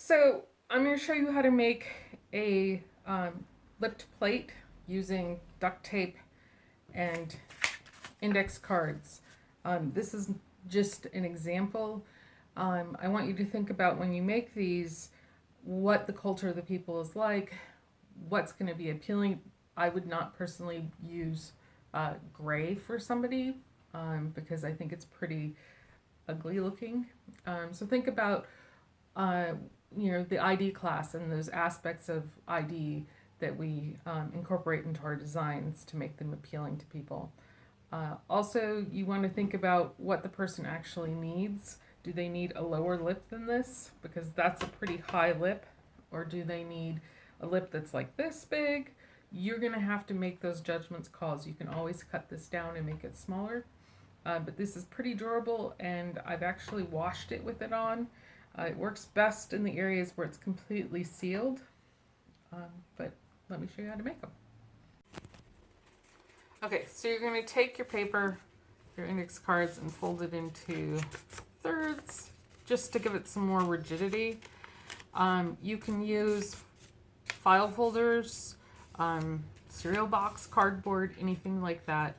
So I'm going to show you how to make a lipped plate using duct tape and index cards. This is just an example. I want you to think about when you make these, what the culture of the people is like, what's going to be appealing. I would not personally use gray for somebody because I think it's pretty ugly looking. So think about uh, the ID class and those aspects of ID that we incorporate into our designs to make them appealing to people. Also, you want to think about what the person actually needs. Do they need a lower lip than this? Because that's a pretty high lip. Or do they need a lip that's like this big? You're going to have to make those judgments calls. You can always cut this down and make it smaller. But this is pretty durable, and I've actually washed it with it on. It works best in the areas where it's completely sealed. But let me show you how to make them. Okay, so you're going to take your paper, your index cards, and fold it into thirds just to give it some more rigidity. You can use file folders, cereal box, cardboard, anything like that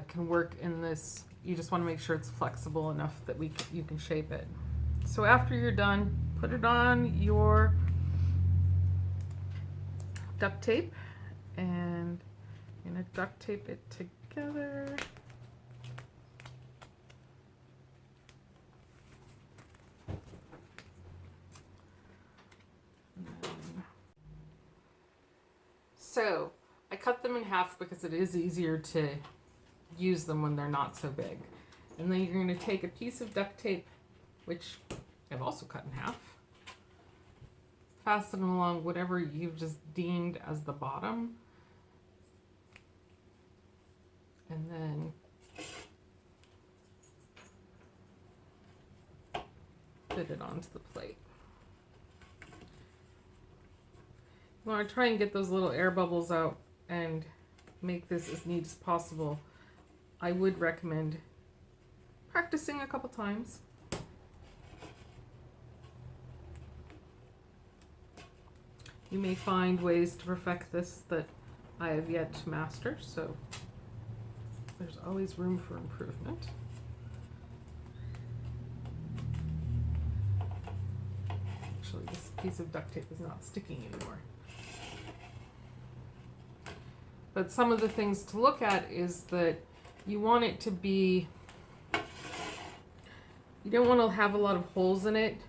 can work in this. You just want to make sure it's flexible enough that you can shape it. So after you're done, put it on your duct tape, and I'm going to duct tape it together. So I cut them in half because it is easier to use them when they're not so big. And then you're going to take a piece of duct tape, which I've also cut in half, fasten along whatever you've just deemed as the bottom, and then fit it onto the plate. You want to try and get those little air bubbles out and make this as neat as possible. I would recommend practicing a couple times. You may find ways to perfect this that I have yet to master, so there's always room for improvement. Actually, this piece of duct tape is not sticking anymore. But some of the things to look at is that you want it to be, you don't want to have a lot of holes in it,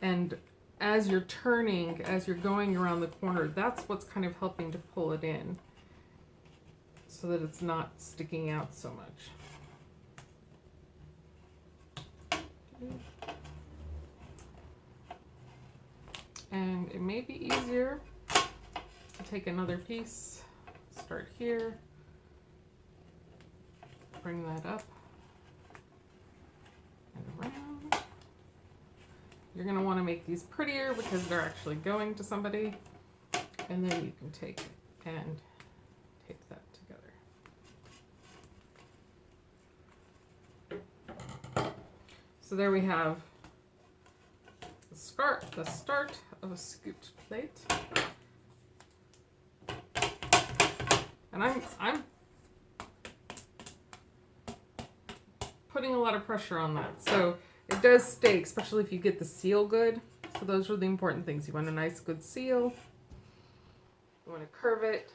and as you're turning, as you're going around the corner, that's what's kind of helping to pull it in so that it's not sticking out so much. And it may be easier to take another piece, start here, bring that up and around. You're going to want to make these prettier because they're actually going to somebody, and then you can take and tape that together. So there we have the start of a scooped plate. And I'm putting a lot of pressure on that. So it does stay, especially if you get the seal good. So those are the important things. You want a nice good seal. You want to curve it